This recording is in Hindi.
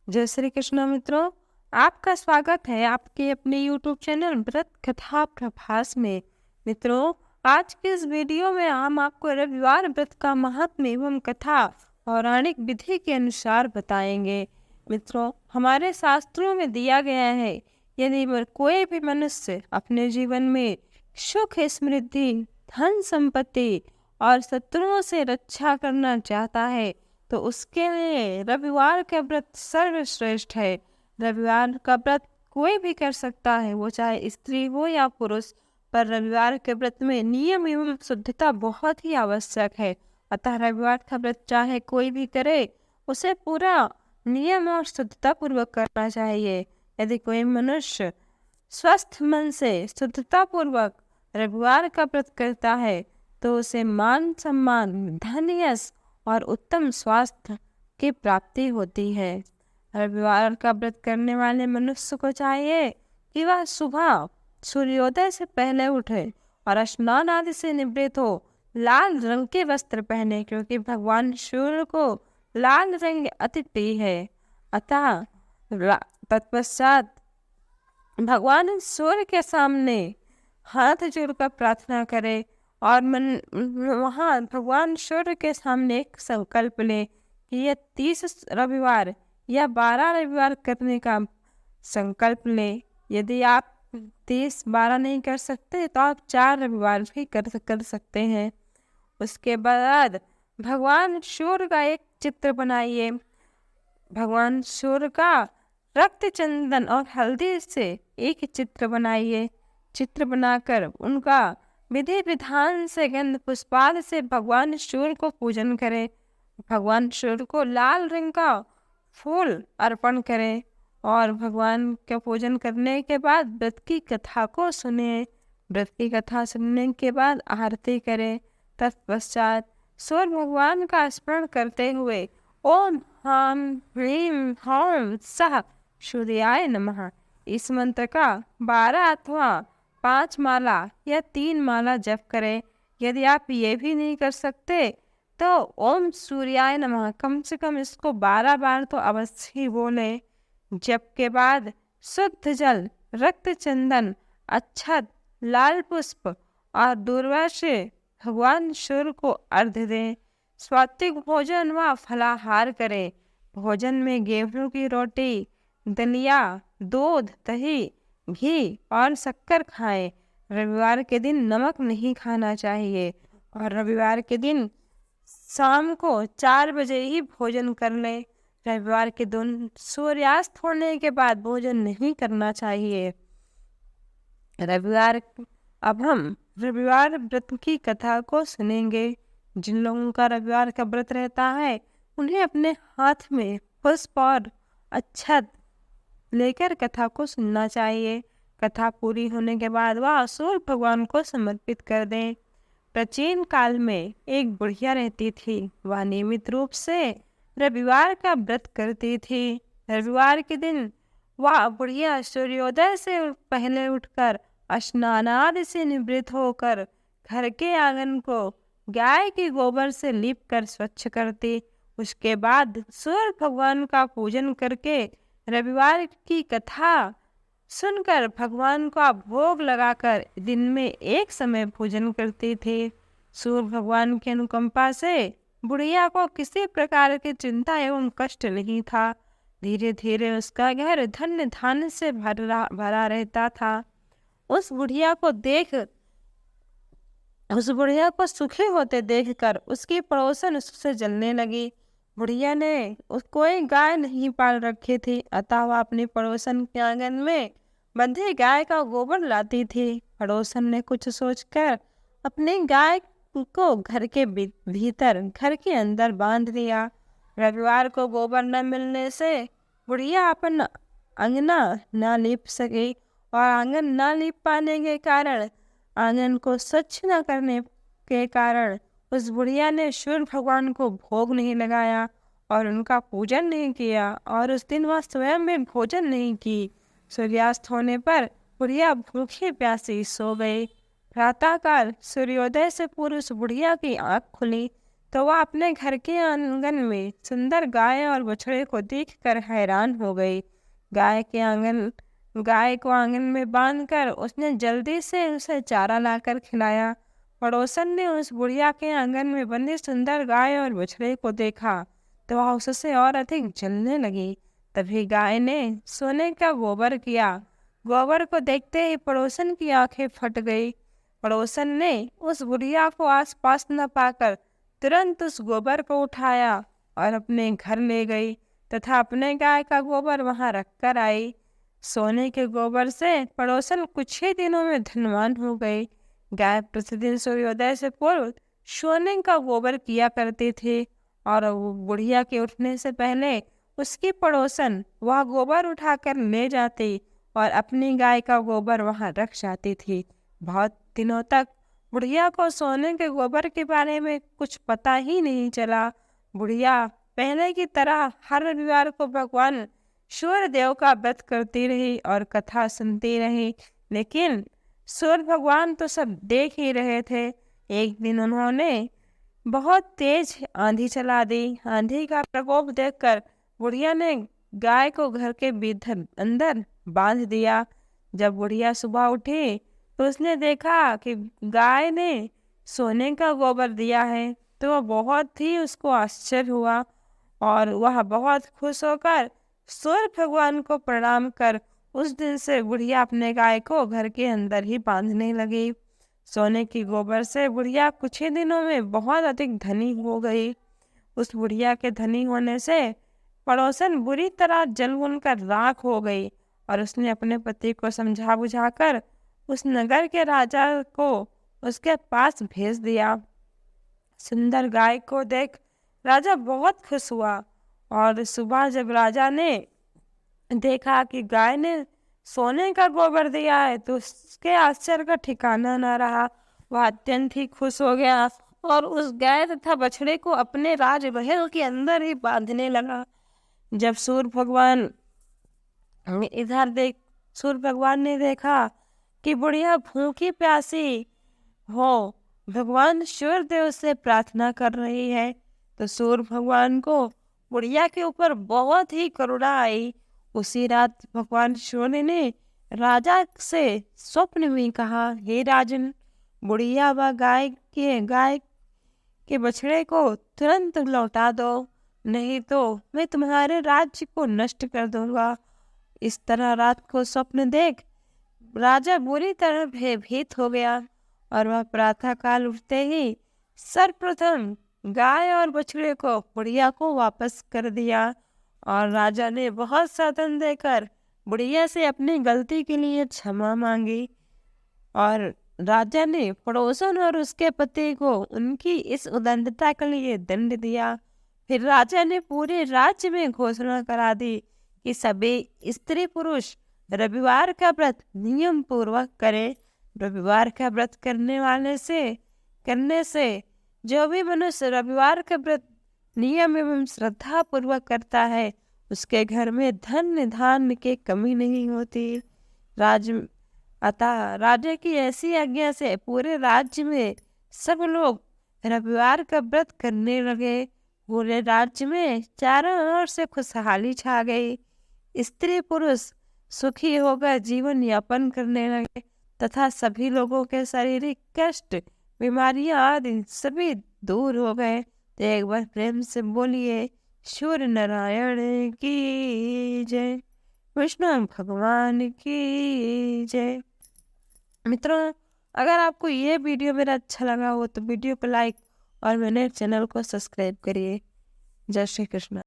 जय श्री कृष्ण मित्रों, आपका स्वागत है आपके अपने YouTube चैनल व्रत कथा प्रभास में। मित्रों, आज के इस वीडियो में हम आपको रविवार व्रत का महात्म्य एवं कथा पौराणिक विधि के अनुसार बताएंगे। मित्रों, हमारे शास्त्रों में दिया गया है, यदि कोई भी मनुष्य अपने जीवन में सुख, समृद्धि, धन संपत्ति और शत्रुओं से रक्षा करना चाहता है तो उसके लिए रविवार का व्रत सर्वश्रेष्ठ है। रविवार का व्रत कोई भी कर सकता है, वो चाहे स्त्री हो या पुरुष, पर रविवार के व्रत में नियम एवं शुद्धता बहुत ही आवश्यक है। अतः रविवार का व्रत चाहे कोई भी करे, उसे पूरा नियम और शुद्धता पूर्वक करना चाहिए। यदि कोई मनुष्य स्वस्थ मन से शुद्धता पूर्वक रविवार का व्रत करता है तो उसे मान सम्मान, धन, यश और उत्तम स्वास्थ्य की प्राप्ति होती है। रविवार का व्रत करने वाले मनुष्य को चाहिए कि वह सुबह सूर्योदय से पहले उठे और स्नान आदि से निवृत्त हो, लाल रंग के वस्त्र पहने, क्योंकि भगवान सूर्य को लाल रंग अति प्रिय है। अतः तत्पश्चात भगवान सूर्य के सामने हाथ जोड़कर प्रार्थना करे और वहाँ भगवान सूर्य के सामने एक संकल्प ले कि यह 30 रविवार या 12 रविवार करने का संकल्प ले। यदि आप 30-12 नहीं कर सकते तो आप 4 रविवार भी कर सकते हैं। उसके बाद भगवान सूर्य का एक चित्र बनाइए। भगवान सूर्य का रक्त, चंदन और हल्दी से एक चित्र बनाइए। चित्र बनाकर उनका विधि विधान से गंध पुष्पाद से भगवान सूर्य को पूजन करें। भगवान सूर्य को लाल रंग का फूल अर्पण करें और भगवान का पूजन करने के बाद व्रत की कथा को सुने। व्रत की कथा सुनने के बाद आरती करें। तत्पश्चात सूर्य भगवान का स्मरण करते हुए ओम हम ह्रीम हौम सह सूर्याय नमः इस मंत्र का 12 अथवा 5 माला या 3 माला जप करें। यदि आप ये भी नहीं कर सकते तो ओम सूर्याय नमः कम से कम इसको 12 बार तो अवश्य ही बोलें। जप के बाद शुद्ध जल, रक्त, चंदन, अक्षत, लाल पुष्प और दूर्वा से भगवान सूर्य को अर्घ्य दें। सात्विक भोजन व फलाहार करें। भोजन में गेहूं की रोटी, दलिया, दूध, दही, घी और शक्कर खाएं। रविवार के दिन नमक नहीं खाना चाहिए और रविवार के दिन शाम को 4 बजे ही भोजन कर लें। रविवार के दिन सूर्यास्त होने के बाद भोजन नहीं करना चाहिए। अब हम रविवार व्रत की कथा को सुनेंगे। जिन लोगों का रविवार का व्रत रहता है उन्हें अपने हाथ में पुष्प और अक्षत लेकर कथा को सुनना चाहिए। कथा पूरी होने के बाद वह सूर्य भगवान को समर्पित कर दें। प्राचीन काल में एक बुढ़िया रहती थी। वह नियमित रूप से रविवार का व्रत करती थी। रविवार के दिन वह बुढ़िया सूर्योदय से पहले उठकर स्नान आदि से निवृत्त होकर घर के आंगन को गाय के गोबर से लीप कर स्वच्छ करती। उसके बाद सूर्य भगवान का पूजन करके रविवार की कथा सुनकर भगवान का भोग लगाकर दिन में एक समय भोजन करती थी। सूर्य भगवान की अनुकंपा से बुढ़िया को किसी प्रकार की चिंता एवं कष्ट नहीं था। धीरे धीरे उसका घर धन्य धान्य से भरा रहता था। उस बुढ़िया को सुखी होते देखकर उसकी पड़ोसन उससे जलने लगी। बुढ़िया ने कोई गाय नहीं पाल रखी थी, अतः वह अपने पड़ोसन के आंगन में बंधी गाय का गोबर लाती थी। पड़ोसन ने कुछ सोचकर अपनी गाय को घर के भीतर, घर के अंदर बांध दिया। रविवार को गोबर न मिलने से बुढ़िया अपन अंगना न लीप सकी और आंगन न लीप पाने के कारण, आंगन को स्वच्छ न करने के कारण उस बुढ़िया ने सूर्य भगवान को भोग नहीं लगाया और उनका पूजन नहीं किया और उस दिन वह स्वयं भी भोजन नहीं की। सूर्यास्त होने पर बुढ़िया भूखी प्यासी सो गई। प्रातःकाल सूर्योदय से पूर्व उस बुढ़िया की आँख खुली। तो वह अपने घर के आंगन में सुंदर गाय और बछड़े को देखकर हैरान हो गई। गाय को आंगन में बांधकर उसने जल्दी से उसे चारा लाकर खिलाया। पड़ोसन ने उस बुढ़िया के आंगन में बंधी सुंदर गाय और बछड़े को देखा तो वह उससे और अधिक जलने लगी। तभी गाय ने सोने का गोबर किया। गोबर को देखते ही पड़ोसन की आंखें फट गई। पड़ोसन ने उस बुढ़िया को आसपास न पाकर तुरंत उस गोबर को उठाया और अपने घर ले गई तथा अपने गाय का गोबर वहां रख कर आई। सोने के गोबर से पड़ोसन कुछ ही दिनों में धनवान हो गई। गाय प्रतिदिन सूर्योदय से पूर्व सोने का गोबर किया करती थी और वो बुढ़िया के उठने से पहले उसकी पड़ोसन वह गोबर उठाकर ले जाती और अपनी गाय का गोबर वहां रख जाती थी। बहुत दिनों तक बुढ़िया को सोने के गोबर के बारे में कुछ पता ही नहीं चला। बुढ़िया पहले की तरह हर रविवार को भगवान सूर्य देव का व्रत करती रही और कथा सुनती रही, लेकिन सूर्य भगवान तो सब देख ही रहे थे। एक दिन उन्होंने बहुत तेज आंधी चला दी। आंधी का प्रकोप देखकर बुढ़िया ने गाय को घर के भीतर अंदर बांध दिया। जब बुढ़िया सुबह उठी तो उसने देखा कि गाय ने सोने का गोबर दिया है, तो वह बहुत ही उसको आश्चर्य हुआ और वह बहुत खुश होकर सूर्य भगवान को प्रणाम कर उस दिन से बुढ़िया अपने गाय को घर के अंदर ही बांधने लगी। सोने की गोबर से बुढ़िया कुछ ही दिनों में बहुत अधिक धनी हो गई। उस बुढ़िया के धनी होने से पड़ोसन बुरी तरह जल भुनकर राख हो गई और उसने अपने पति को समझा बुझाकर उस नगर के राजा को उसके पास भेज दिया। सुंदर गाय को देख राजा बहुत खुश हुआ और सुबह जब राजा ने देखा कि गाय ने सोने का गोबर दिया है तो उसके आश्चर्य का ठिकाना न रहा। वह अत्यंत ही खुश हो गया और उस गाय तथा बछड़े को अपने राजमहल के अंदर ही बांधने लगा। जब सूर्य भगवान ने देखा कि बुढ़िया भूखी प्यासी हो, भगवान सूर्य देव से प्रार्थना कर रही है, तो सूर्य भगवान को बुढ़िया के ऊपर बहुत ही करुणा आई। उसी रात भगवान सूर्य ने राजा से स्वप्न में कहा, हे राजन, बुढ़िया व गाय के बछड़े को तुरंत लौटा दो, नहीं तो मैं तुम्हारे राज्य को नष्ट कर दूंगा। इस तरह रात को स्वप्न देख राजा बुरी तरह भयभीत हो गया और वह प्रातः काल उठते ही सर्वप्रथम गाय और बछड़े को बुढ़िया को वापस कर दिया और राजा ने बहुत साधन देकर बुढ़िया से अपनी गलती के लिए क्षमा मांगी और राजा ने पड़ोसन और उसके पति को उनकी इस उदंडता के लिए दंड दिया। फिर राजा ने पूरे राज्य में घोषणा करा दी कि सभी स्त्री पुरुष रविवार का व्रत नियम पूर्वक करें। रविवार का व्रत करने से जो भी मनुष्य रविवार का व्रत नियम एवं श्रद्धा पूर्वक करता है उसके घर में धन धान्य की कमी नहीं होती। अतः राजा की ऐसी आज्ञा से पूरे राज्य में सब लोग रविवार का व्रत करने लगे। पूरे राज्य में चारों ओर से खुशहाली छा गई। स्त्री पुरुष सुखी होकर जीवन यापन करने लगे तथा सभी लोगों के शारीरिक कष्ट, बीमारियां आदि सभी दूर हो गए। तो एक बार प्रेम से बोलिए सूर्य नारायण की जय, विष्णु भगवान की जय। मित्रों, अगर आपको ये वीडियो मेरा अच्छा लगा हो तो वीडियो को लाइक और मेरे चैनल को सब्सक्राइब करिए। जय श्री कृष्ण।